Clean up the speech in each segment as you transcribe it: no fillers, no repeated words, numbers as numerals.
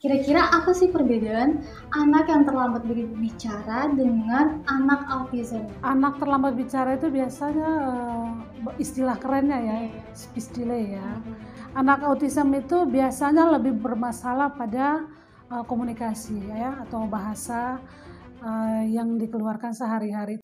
Kira-kira apa sih perbedaan anak yang terlambat berbicara dengan anak autism? Anak terlambat bicara itu biasanya istilah kerennya ya, speech delay ya. Anak autism itu biasanya lebih bermasalah pada komunikasi ya atau bahasa yang dikeluarkan sehari-hari.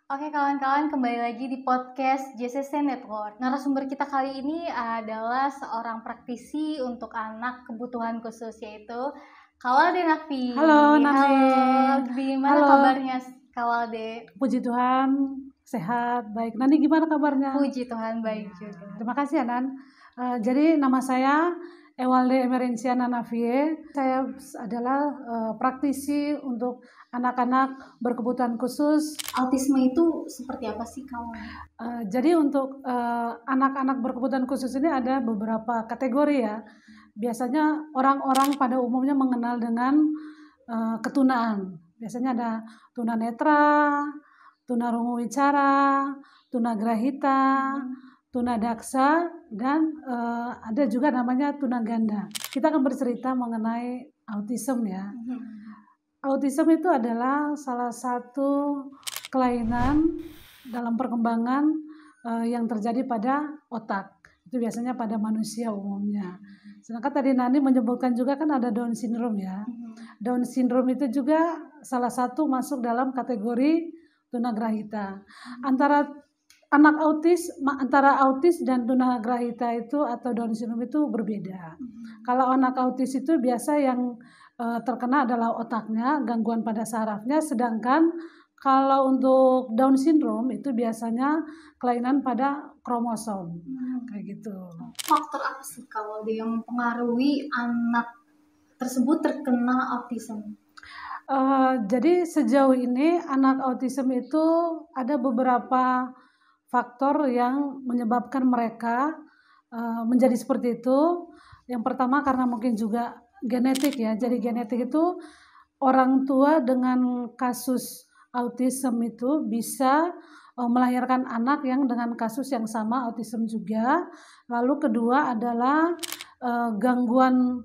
Oke kawan-kawan, kembali lagi di podcast JCC Network. Narasumber kita kali ini adalah seorang praktisi untuk anak kebutuhan khusus, yaitu Kawalde Nakfi. Halo Nani. Halo, gimana kabarnya Kawalde? Puji Tuhan, sehat, baik. Nani gimana kabarnya? Puji Tuhan, baik juga. Terima kasih ya Nan. Jadi nama saya Ewalde Emerenciana Navie. Saya adalah praktisi untuk anak-anak berkebutuhan khusus. Autisme itu seperti apa sih kawan? Jadi untuk anak-anak berkebutuhan khusus ini ada beberapa kategori ya. Biasanya orang-orang pada umumnya mengenal dengan ketunaan. Biasanya ada tunanetra, tunarungu wicara, tunagrahita, tunadaksa, dan ada juga namanya tunaganda. Kita akan bercerita mengenai autism ya. Autism itu adalah salah satu kelainan dalam perkembangan yang terjadi pada otak. Itu biasanya pada manusia umumnya. Sedangkan tadi Nani menyebutkan juga kan ada Down syndrome ya. Down syndrome itu juga salah satu masuk dalam kategori tunagrahita. Antara autis dan tunagrahita itu atau Down syndrome itu berbeda. Kalau anak autis itu biasa yang terkena adalah otaknya, gangguan pada sarafnya, sedangkan kalau untuk Down syndrome itu biasanya kelainan pada kromosom, kayak gitu. Faktor apa sih kalau yang mempengaruhi anak tersebut terkena autism? Jadi sejauh ini anak autism itu ada beberapa faktor yang menyebabkan mereka menjadi seperti itu. Yang pertama karena mungkin juga genetik ya. Jadi genetik itu orang tua dengan kasus autism itu bisa melahirkan anak yang dengan kasus yang sama autism juga. Lalu kedua adalah gangguan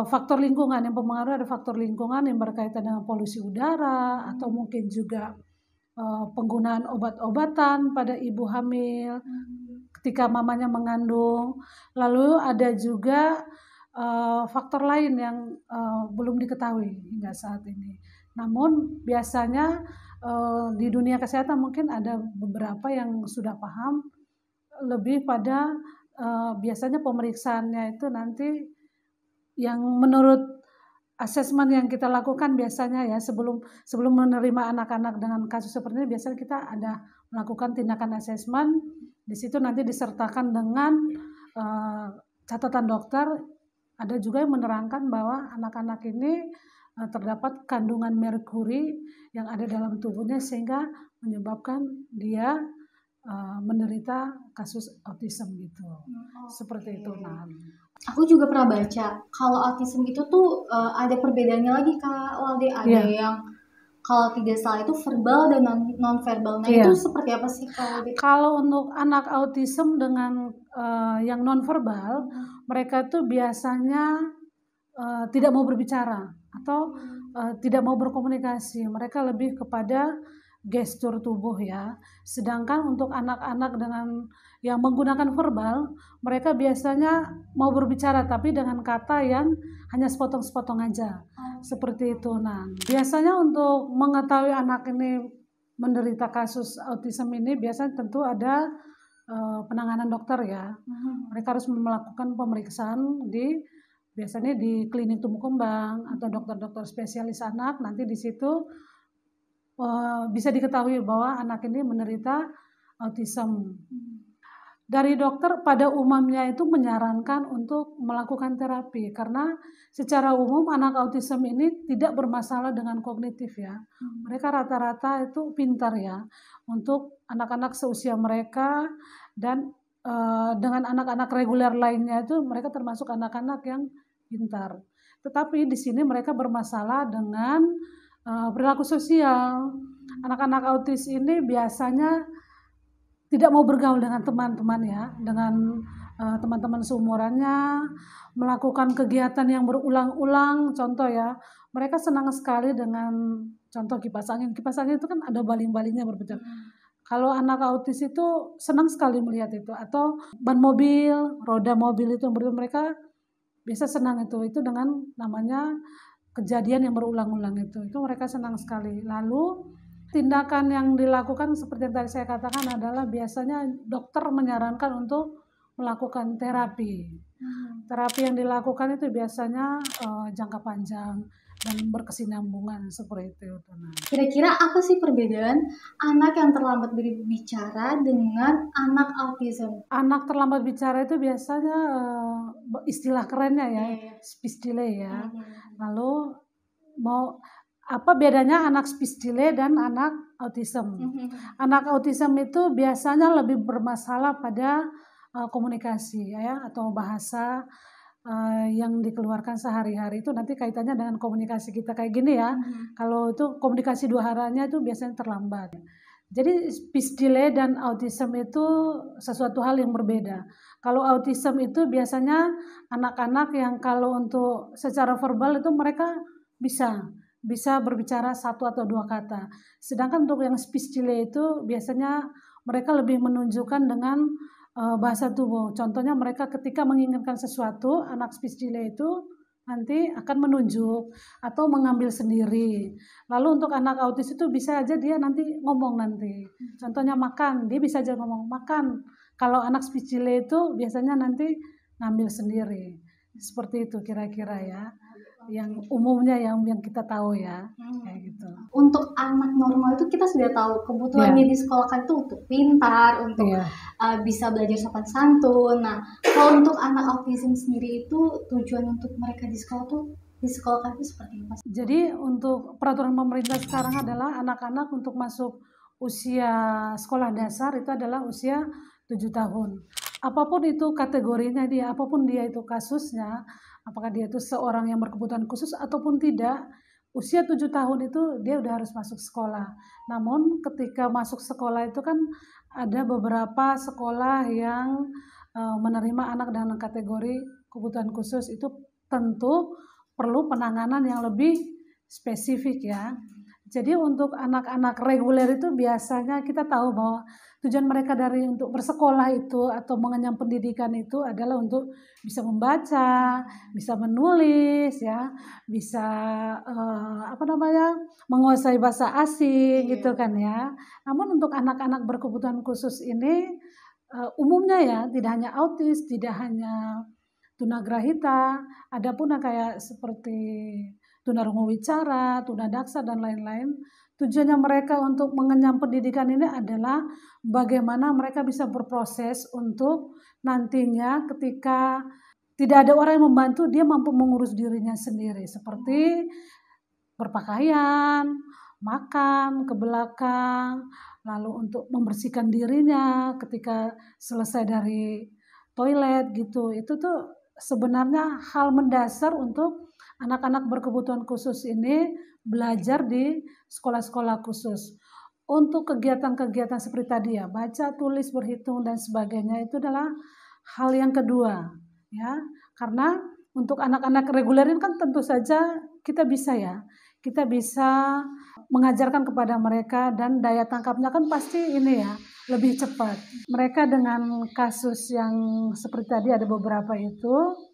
faktor lingkungan. Yang mempengaruhi ada faktor lingkungan yang berkaitan dengan polusi udara atau mungkin juga penggunaan obat-obatan pada ibu hamil ketika mamanya mengandung. Lalu ada juga faktor lain yang belum diketahui hingga saat ini. Namun biasanya di dunia kesehatan mungkin ada beberapa yang sudah paham lebih pada biasanya pemeriksaannya itu nanti yang menurut asesmen yang kita lakukan biasanya ya sebelum menerima anak-anak dengan kasus seperti ini biasanya kita ada melakukan tindakan asesmen. Di situ nanti disertakan dengan catatan dokter. Ada juga yang menerangkan bahwa anak-anak ini terdapat kandungan merkuri yang ada dalam tubuhnya sehingga menyebabkan dia menderita kasus autism gitu. Seperti itu Nah. Aku juga pernah baca kalau autism itu tuh ada perbedaannya lagi Kak Walde. Ada yang kalau tidak salah itu verbal dan non verbal. Nah itu seperti apa sih Kak Walde? Kalau untuk anak autism dengan yang non verbal, mereka tuh biasanya tidak mau berbicara atau tidak mau berkomunikasi. Mereka lebih kepada gestur tubuh ya. Sedangkan untuk anak-anak dengan yang menggunakan verbal, mereka biasanya mau berbicara tapi dengan kata yang hanya sepotong-sepotong aja. Seperti itu. Nah, biasanya untuk mengetahui anak ini menderita kasus autism ini biasanya tentu ada penanganan dokter ya. Mereka harus melakukan pemeriksaan biasanya di klinik tumbuh kembang atau dokter-dokter spesialis anak. Nanti di situ bisa diketahui bahwa anak ini menderita autism. Dari dokter pada umumnya itu menyarankan untuk melakukan terapi karena secara umum anak autism ini tidak bermasalah dengan kognitif ya. Mereka rata-rata itu pintar ya untuk anak-anak seusia mereka dan dengan anak-anak reguler lainnya itu mereka termasuk anak-anak yang pintar. Tetapi di sini mereka bermasalah dengan perilaku sosial. Anak-anak autis ini biasanya tidak mau bergaul dengan teman-teman ya, dengan teman-teman seumurannya, melakukan kegiatan yang berulang-ulang. Contoh ya, mereka senang sekali dengan contoh kipas angin. Kipas angin itu kan ada baling-balingnya berputar. Kalau anak autis itu senang sekali melihat itu, atau ban mobil, roda mobil itu yang berputar, mereka biasa senang itu dengan namanya kejadian yang berulang-ulang itu mereka senang sekali. Lalu tindakan yang dilakukan seperti yang tadi saya katakan adalah biasanya dokter menyarankan untuk melakukan terapi. Terapi yang dilakukan itu biasanya jangka panjang dan berkesinambungan seperti itu. Kira-kira apa sih perbedaan anak yang terlambat berbicara dengan anak autism? Anak terlambat bicara itu biasanya istilah kerennya ya, speech delay ya. Lalu apa bedanya anak speech delay dan anak autism? Anak autism itu biasanya lebih bermasalah pada komunikasi ya, atau bahasa yang dikeluarkan sehari-hari itu nanti kaitannya dengan komunikasi kita kayak gini ya. Kalau itu komunikasi dua arahnya itu biasanya terlambat. Jadi speech delay dan autism itu sesuatu hal yang berbeda. Kalau autism itu biasanya anak-anak yang kalau untuk secara verbal itu mereka bisa berbicara satu atau dua kata. Sedangkan untuk yang speech delay itu biasanya mereka lebih menunjukkan dengan bahasa tubuh. Contohnya mereka ketika menginginkan sesuatu, anak speech delay itu nanti akan menunjuk atau mengambil sendiri. Lalu untuk anak autis itu bisa aja dia nanti ngomong nanti. Contohnya makan, dia bisa aja ngomong makan. Kalau anak speech delay itu biasanya nanti ngambil sendiri. Seperti itu kira-kira ya. Yang umumnya yang kita tahu ya, kayak gitu. Untuk anak normal itu kita sudah tahu kebutuhannya di sekolah kan itu untuk pintar, untuk bisa belajar sopan santun. Nah, kalau untuk anak autism sendiri itu tujuan untuk mereka di sekolah tuh di sekolah kan itu seperti apa? Jadi untuk peraturan pemerintah sekarang adalah anak-anak untuk masuk usia sekolah dasar itu adalah usia 7 tahun. Apapun itu kategorinya dia, apapun dia itu kasusnya, apakah dia itu seorang yang berkebutuhan khusus ataupun tidak, usia 7 tahun itu dia udah harus masuk sekolah. Namun ketika masuk sekolah itu kan ada beberapa sekolah yang menerima anak dengan kategori kebutuhan khusus, itu tentu perlu penanganan yang lebih spesifik ya. Jadi untuk anak-anak reguler itu biasanya kita tahu bahwa tujuan mereka dari untuk bersekolah itu atau mengenyam pendidikan itu adalah untuk bisa membaca, bisa menulis ya, bisa menguasai bahasa asing gitu kan ya. Namun untuk anak-anak berkebutuhan khusus ini umumnya ya tidak hanya autis, tidak hanya tunagrahita, ada pun yang kayak seperti tunarungu wicara, tunadaksa dan lain-lain. Tujuannya mereka untuk mengenyam pendidikan ini adalah bagaimana mereka bisa berproses untuk nantinya ketika tidak ada orang yang membantu, dia mampu mengurus dirinya sendiri, seperti berpakaian, makan ke belakang, lalu untuk membersihkan dirinya ketika selesai dari toilet gitu. Itu tuh sebenarnya hal mendasar untuk anak-anak berkebutuhan khusus ini belajar di sekolah-sekolah khusus. Untuk kegiatan-kegiatan seperti tadi ya, baca, tulis, berhitung dan sebagainya itu adalah hal yang kedua ya. Karena untuk anak-anak reguler ini kan tentu saja kita bisa mengajarkan kepada mereka dan daya tangkapnya kan pasti ini ya lebih cepat. Mereka dengan kasus yang seperti tadi ada beberapa itu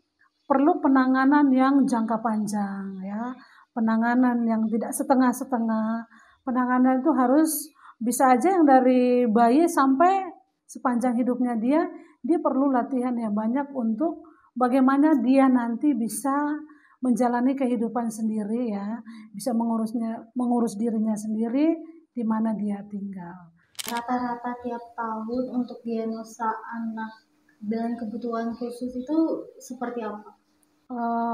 perlu penanganan yang jangka panjang ya, penanganan yang tidak setengah-setengah. Penanganan itu harus bisa aja yang dari bayi sampai sepanjang hidupnya dia perlu latihan yang banyak untuk bagaimana dia nanti bisa menjalani kehidupan sendiri ya, bisa mengurus dirinya sendiri di mana dia tinggal. Rata-rata tiap tahun untuk diagnosa anak dengan kebutuhan khusus itu seperti apa?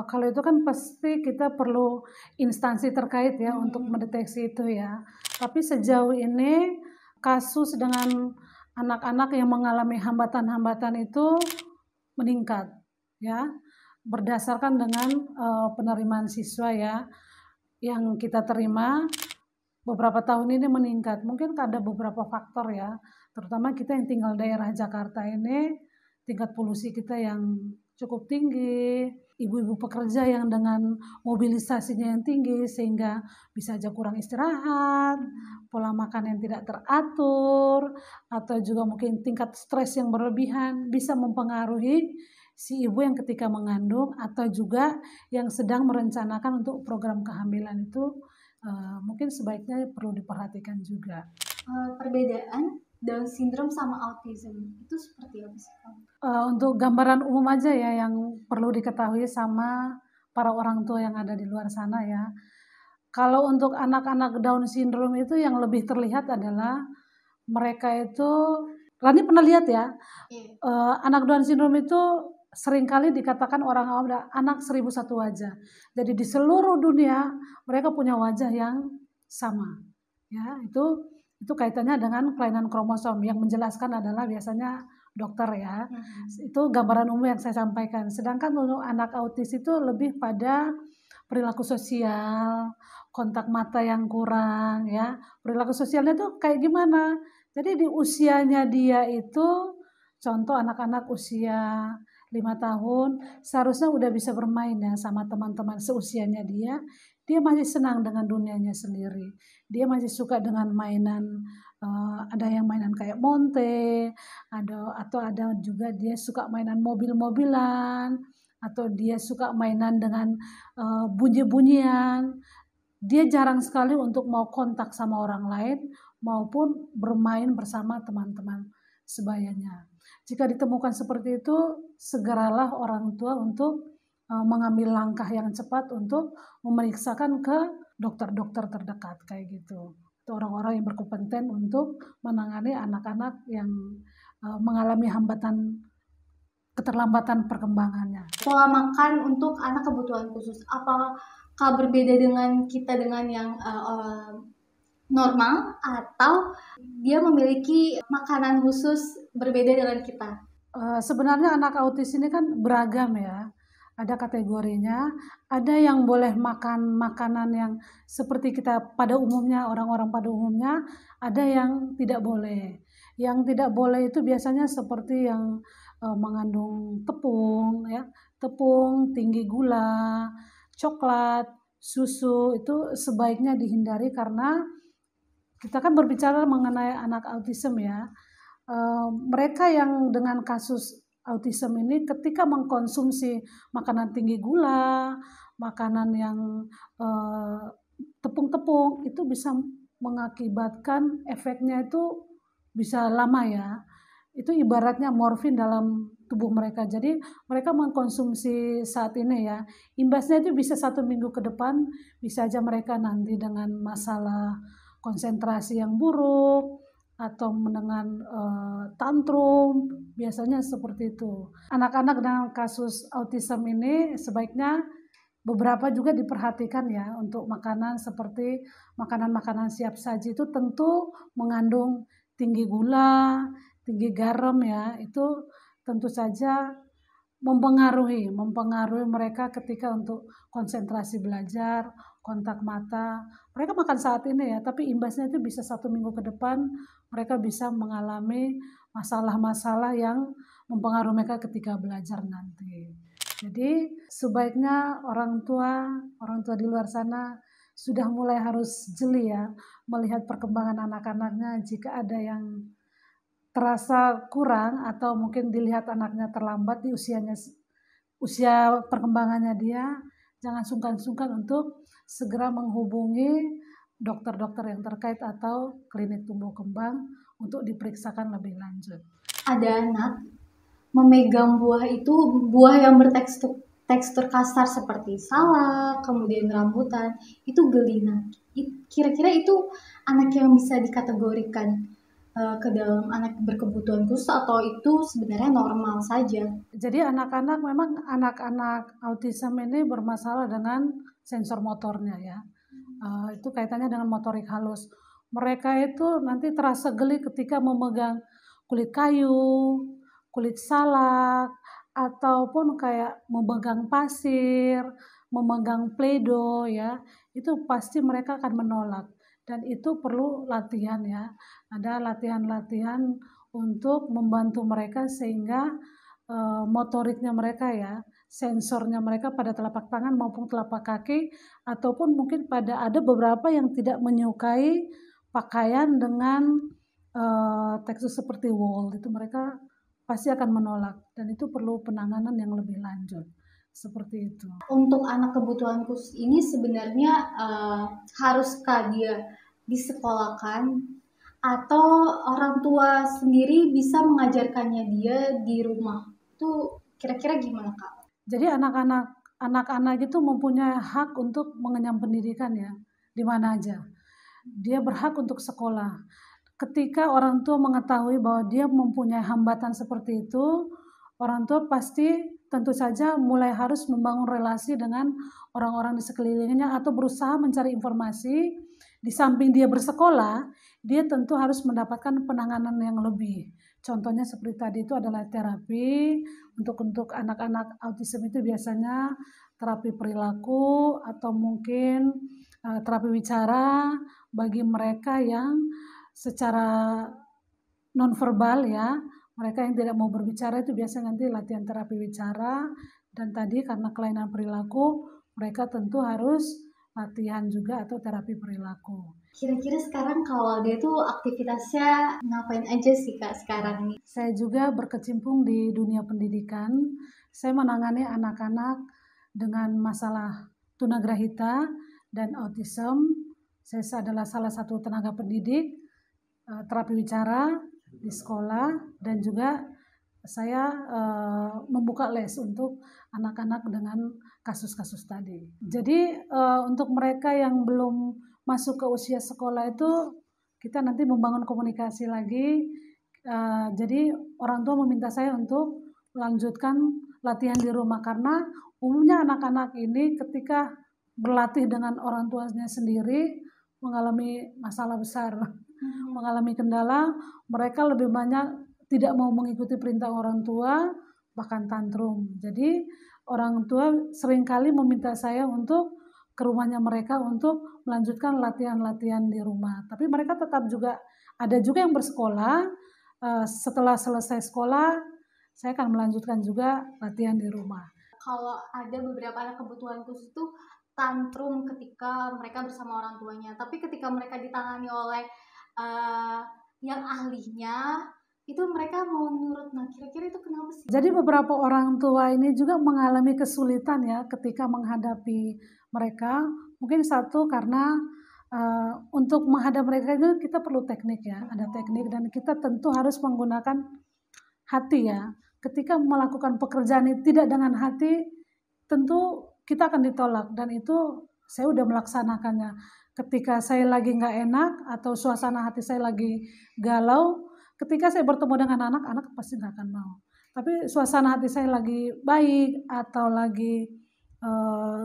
Kalau itu kan pasti kita perlu instansi terkait ya untuk mendeteksi itu ya. Tapi sejauh ini kasus dengan anak-anak yang mengalami hambatan-hambatan itu meningkat ya, berdasarkan dengan penerimaan siswa ya yang kita terima beberapa tahun ini meningkat. Mungkin ada beberapa faktor ya, terutama kita yang tinggal daerah Jakarta ini tingkat polusi kita yang cukup tinggi, ibu-ibu pekerja yang dengan mobilisasinya yang tinggi sehingga bisa aja kurang istirahat, pola makan yang tidak teratur, atau juga mungkin tingkat stres yang berlebihan bisa mempengaruhi si ibu yang ketika mengandung atau juga yang sedang merencanakan untuk program kehamilan itu mungkin sebaiknya perlu diperhatikan juga. Perbedaan Down syndrome sama autism itu seperti apa sih? Untuk gambaran umum aja ya yang perlu diketahui sama para orang tua yang ada di luar sana ya. Kalau untuk anak-anak Down syndrome itu yang lebih terlihat adalah mereka itu, Rani pernah lihat ya, anak Down syndrome itu seringkali dikatakan orang awam anak 1001 wajah. Jadi di seluruh dunia mereka punya wajah yang sama. Ya, itu kaitannya dengan kelainan kromosom. Yang menjelaskan adalah biasanya dokter ya. Itu gambaran umum yang saya sampaikan. Sedangkan untuk anak autis itu lebih pada perilaku sosial, kontak mata yang kurang ya. Perilaku sosialnya tuh kayak gimana? Jadi di usianya dia itu, contoh anak-anak usia 5 tahun seharusnya udah bisa bermain ya sama teman-teman seusianya dia. Dia masih senang dengan dunianya sendiri. Dia masih suka dengan mainan, ada yang mainan kayak monte, atau ada juga dia suka mainan mobil-mobilan, atau dia suka mainan dengan bunyi-bunyian. Dia jarang sekali untuk mau kontak sama orang lain maupun bermain bersama teman-teman sebayanya. Jika ditemukan seperti itu, segeralah orang tua untuk mengambil langkah yang cepat untuk memeriksakan ke dokter-dokter terdekat kayak gitu. Itu orang-orang yang berkompeten untuk menangani anak-anak yang mengalami keterlambatan perkembangannya. Pola makan untuk anak kebutuhan khusus, apakah berbeda dengan kita dengan yang normal atau dia memiliki makanan khusus berbeda dengan kita? Sebenarnya anak autis ini kan beragam ya, ada kategorinya, ada yang boleh makan makanan yang seperti kita pada umumnya, orang-orang pada umumnya, ada yang tidak boleh. Yang tidak boleh itu biasanya seperti yang mengandung tepung ya, tepung, tinggi gula, coklat, susu, itu sebaiknya dihindari karena kita kan berbicara mengenai anak autism ya. Mereka yang dengan kasus autism ini ketika mengkonsumsi makanan tinggi gula, makanan yang tepung-tepung, itu bisa mengakibatkan efeknya itu bisa lama ya. Itu ibaratnya morfin dalam tubuh mereka. Jadi mereka mengkonsumsi saat ini ya, imbasnya itu bisa 1 minggu ke depan, bisa aja mereka nanti dengan masalah konsentrasi yang buruk, atau dengan tantrum, biasanya seperti itu. Anak-anak dengan kasus autism ini sebaiknya beberapa juga diperhatikan ya untuk makanan seperti makanan-makanan siap saji itu tentu mengandung tinggi gula, tinggi garam ya, itu tentu saja mempengaruhi mereka ketika untuk konsentrasi belajar, kontak mata. Mereka makan saat ini ya, tapi imbasnya itu bisa 1 minggu ke depan mereka bisa mengalami masalah-masalah yang mempengaruhi mereka ketika belajar nanti. Jadi sebaiknya orang tua di luar sana sudah mulai harus jeli ya melihat perkembangan anak-anaknya. Jika ada yang terasa kurang atau mungkin dilihat anaknya terlambat di usia perkembangannya dia, jangan sungkan-sungkan untuk segera menghubungi dokter-dokter yang terkait atau klinik tumbuh kembang untuk diperiksakan lebih lanjut. Ada anak memegang buah itu, buah yang bertekstur kasar seperti salak, kemudian rambutan, itu geli. Nah, kira-kira itu anak yang bisa dikategorikan ke dalam anak berkebutuhan khusus atau itu sebenarnya normal saja? Jadi memang anak-anak autism ini bermasalah dengan sensor motornya ya. Itu kaitannya dengan motorik halus. Mereka itu nanti terasa geli ketika memegang kulit kayu, kulit salak, ataupun kayak memegang pasir, memegang Play-Doh ya, itu pasti mereka akan menolak dan itu perlu latihan ya. Ada latihan-latihan untuk membantu mereka sehingga motoriknya mereka ya, sensornya mereka pada telapak tangan maupun telapak kaki, ataupun mungkin ada beberapa yang tidak menyukai pakaian dengan tekstur seperti wool, itu mereka pasti akan menolak dan itu perlu penanganan yang lebih lanjut seperti itu. Untuk anak kebutuhan khusus ini sebenarnya haruskah dia disekolahkan atau orang tua sendiri bisa mengajarkannya dia di rumah? Itu kira-kira gimana, Kak? Jadi anak-anak itu mempunyai hak untuk mengenyam pendidikan ya, di mana aja. Dia berhak untuk sekolah. Ketika orang tua mengetahui bahwa dia mempunyai hambatan seperti itu, orang tua pasti tentu saja mulai harus membangun relasi dengan orang-orang di sekelilingnya atau berusaha mencari informasi. Di samping dia bersekolah, dia tentu harus mendapatkan penanganan yang lebih. Contohnya seperti tadi itu adalah terapi untuk anak-anak autism itu biasanya terapi perilaku atau mungkin terapi bicara bagi mereka yang secara nonverbal ya, mereka yang tidak mau berbicara itu biasanya nanti latihan terapi bicara, dan tadi karena kelainan perilaku mereka tentu harus latihan juga atau terapi perilaku. Kira-kira sekarang kalau dia tuh aktivitasnya ngapain aja sih, Kak, sekarang nih? Saya juga berkecimpung di dunia pendidikan. Saya menangani anak-anak dengan masalah tunagrahita dan autism. Saya adalah salah satu tenaga pendidik terapi bicara di sekolah, dan juga saya membuka les untuk anak-anak dengan kasus-kasus tadi. Jadi untuk mereka yang belum masuk ke usia sekolah itu kita nanti membangun komunikasi lagi. Jadi orang tua meminta saya untuk melanjutkan latihan di rumah karena umumnya anak-anak ini ketika berlatih dengan orang tuanya sendiri mengalami masalah besar, mengalami kendala, mereka lebih banyak tidak mau mengikuti perintah orang tua, bahkan tantrum. Jadi orang tua seringkali meminta saya untuk ke rumahnya mereka untuk melanjutkan latihan-latihan di rumah. Tapi mereka tetap juga, ada juga yang bersekolah, setelah selesai sekolah, saya akan melanjutkan juga latihan di rumah. Kalau ada beberapa anak kebutuhan khusus itu tantrum ketika mereka bersama orang tuanya, tapi ketika mereka ditangani oleh yang ahlinya, itu mereka mau nurut. Nah, kira-kira itu kenapa sih? Jadi beberapa orang tua ini juga mengalami kesulitan ya ketika menghadapi mereka. Mungkin satu karena untuk menghadapi mereka itu kita perlu teknik ya, ada teknik, dan kita tentu harus menggunakan hati ya. Ketika melakukan pekerjaan ini tidak dengan hati, tentu kita akan ditolak, dan itu saya udah melaksanakannya. Ketika saya lagi nggak enak atau suasana hati saya lagi galau, ketika saya bertemu dengan anak-anak pasti nggak akan mau. Tapi suasana hati saya lagi baik atau lagi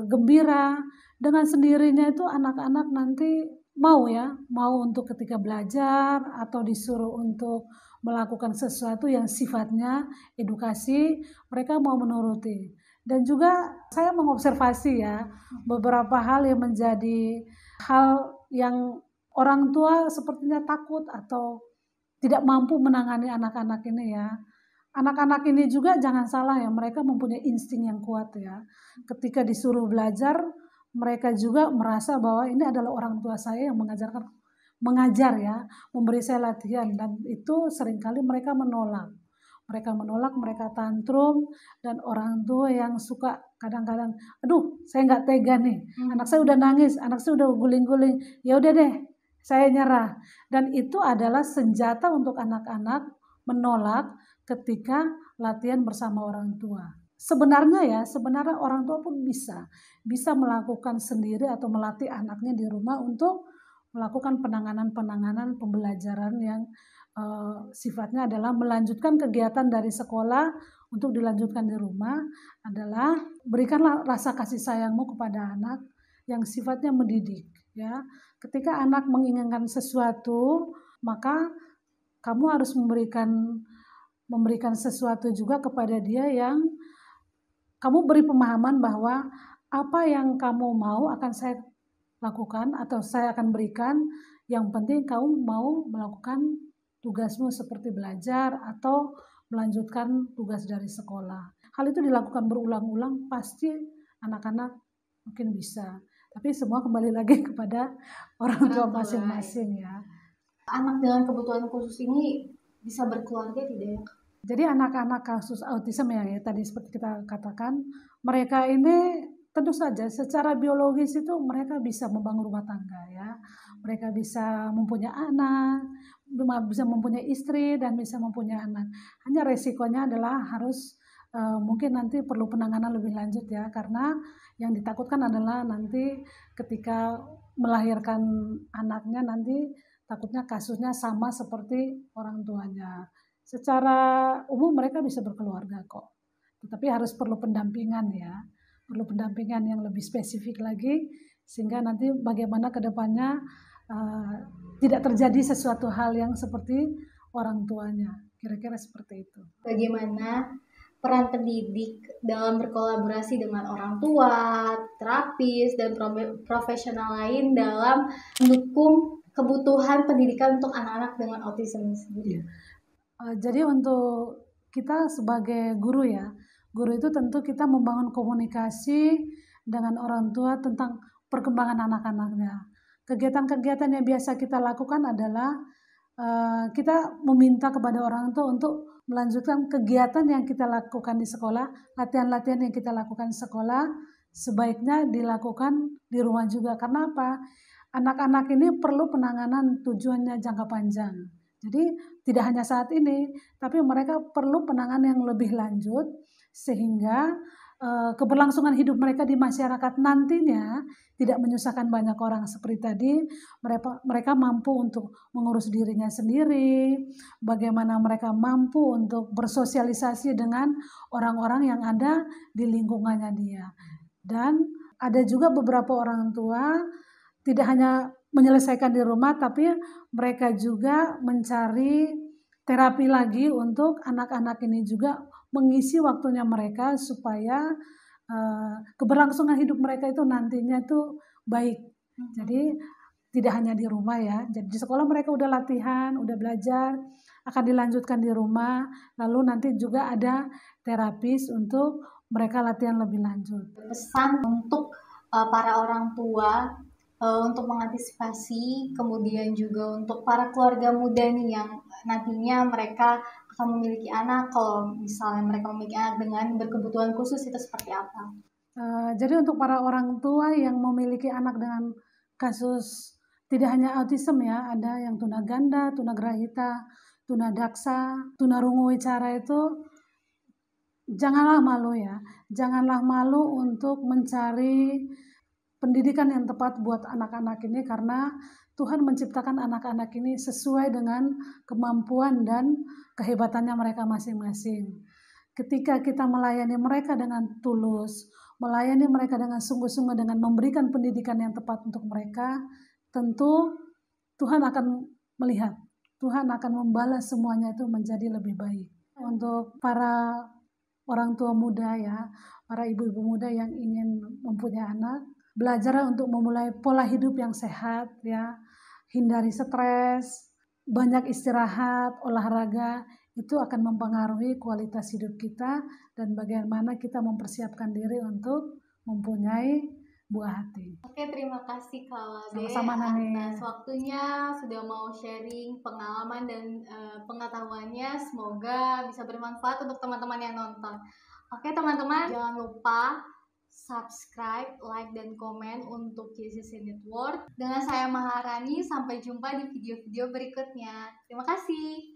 gembira, dengan sendirinya itu anak-anak nanti mau ya, mau untuk ketika belajar atau disuruh untuk melakukan sesuatu yang sifatnya edukasi, mereka mau menuruti. Dan juga saya mengobservasi ya beberapa hal yang menjadi hal yang orang tua sepertinya takut atau tidak mampu menangani anak-anak ini ya. Anak-anak ini juga jangan salah ya, mereka mempunyai insting yang kuat ya. Ketika disuruh belajar, mereka juga merasa bahwa ini adalah orang tua saya yang mengajar ya, memberi saya latihan, dan itu seringkali mereka menolak. Mereka tantrum, dan orang tua yang suka kadang-kadang, aduh saya nggak tega nih, anak saya udah nangis, anak saya udah guling-guling, ya udah deh, saya nyerah. Dan itu adalah senjata untuk anak-anak menolak ketika latihan bersama orang tua. Sebenarnya orang tua pun bisa melakukan sendiri atau melatih anaknya di rumah untuk melakukan penanganan pembelajaran yang sifatnya adalah melanjutkan kegiatan dari sekolah untuk dilanjutkan di rumah, adalah berikanlah rasa kasih sayangmu kepada anak yang sifatnya mendidik ya. Ketika anak menginginkan sesuatu, maka kamu harus memberikan sesuatu juga kepada dia yang kamu beri pemahaman bahwa apa yang kamu mau akan saya lakukan atau saya akan berikan. Yang penting kamu mau melakukan tugasmu seperti belajar atau melanjutkan tugas dari sekolah. Hal itu dilakukan berulang-ulang, pasti anak-anak mungkin bisa. Tapi semua kembali lagi kepada orang tua masing-masing ya. Anak dengan kebutuhan khusus ini bisa berkeluarga tidak ya? Jadi anak-anak kasus autism ya tadi seperti kita katakan, mereka ini tentu saja secara biologis itu mereka bisa membangun rumah tangga ya. Mereka bisa mempunyai anak, bisa mempunyai istri dan bisa mempunyai anak. Hanya resikonya adalah harus mungkin nanti perlu penanganan lebih lanjut ya, karena yang ditakutkan adalah nanti ketika melahirkan anaknya nanti takutnya kasusnya sama seperti orang tuanya. Secara umum mereka bisa berkeluarga kok, tetapi harus perlu pendampingan ya, perlu pendampingan yang lebih spesifik lagi sehingga nanti bagaimana ke depannya tidak terjadi sesuatu hal yang seperti orang tuanya, kira-kira seperti itu. Bagaimana peran pendidik dalam berkolaborasi dengan orang tua, terapis, dan profesional lain dalam mendukung kebutuhan pendidikan untuk anak-anak dengan autism sendiri? Jadi untuk kita sebagai guru ya, guru itu tentu kita membangun komunikasi dengan orang tua tentang perkembangan anak-anaknya. Kegiatan-kegiatan yang biasa kita lakukan adalah kita meminta kepada orang tua untuk melanjutkan kegiatan yang kita lakukan di sekolah, latihan-latihan yang kita lakukan di sekolah, sebaiknya dilakukan di rumah juga. Karena apa? Anak-anak ini perlu penanganan tujuannya jangka panjang. Jadi tidak hanya saat ini, tapi mereka perlu penanganan yang lebih lanjut sehingga keberlangsungan hidup mereka di masyarakat nantinya tidak menyusahkan banyak orang. Seperti tadi, mereka mampu untuk mengurus dirinya sendiri, bagaimana mereka mampu untuk bersosialisasi dengan orang-orang yang ada di lingkungannya dia. Dan ada juga beberapa orang tua tidak hanya menyelesaikan di rumah, tapi mereka juga mencari terapi lagi untuk anak-anak ini juga mengisi waktunya mereka supaya keberlangsungan hidup mereka itu nantinya tuh baik. Jadi tidak hanya di rumah ya. Jadi di sekolah mereka udah latihan, udah belajar, akan dilanjutkan di rumah. Lalu nanti juga ada terapis untuk mereka latihan lebih lanjut. Pesan untuk para orang tua untuk mengantisipasi, kemudian juga untuk para keluarga muda nih yang nantinya mereka akan memiliki anak, kalau misalnya mereka memiliki anak dengan berkebutuhan khusus itu seperti apa? Jadi untuk para orang tua yang memiliki anak dengan kasus tidak hanya autism ya, ada yang tunaganda, tunagrahita, tunadaksa, tunarungu wicara itu janganlah malu ya, janganlah malu untuk mencari pendidikan yang tepat buat anak-anak ini karena Tuhan menciptakan anak-anak ini sesuai dengan kemampuan dan kehebatannya mereka masing-masing. Ketika kita melayani mereka dengan tulus, melayani mereka dengan sungguh-sungguh dengan memberikan pendidikan yang tepat untuk mereka, tentu Tuhan akan melihat, Tuhan akan membalas semuanya itu menjadi lebih baik. Untuk para orang tua muda ya, para ibu-ibu muda yang ingin mempunyai anak, belajar untuk memulai pola hidup yang sehat ya, hindari stres, banyak istirahat, olahraga, itu akan mempengaruhi kualitas hidup kita dan bagaimana kita mempersiapkan diri untuk mempunyai buah hati. Oke, terima kasih Kak Lade atas waktunya sudah mau sharing pengalaman dan pengetahuannya. Semoga bisa bermanfaat untuk teman-teman yang nonton. Oke teman-teman, jangan lupa subscribe, like, dan komen untuk JCC Network. Dengan saya Maharani, sampai jumpa di video-video berikutnya. Terima kasih.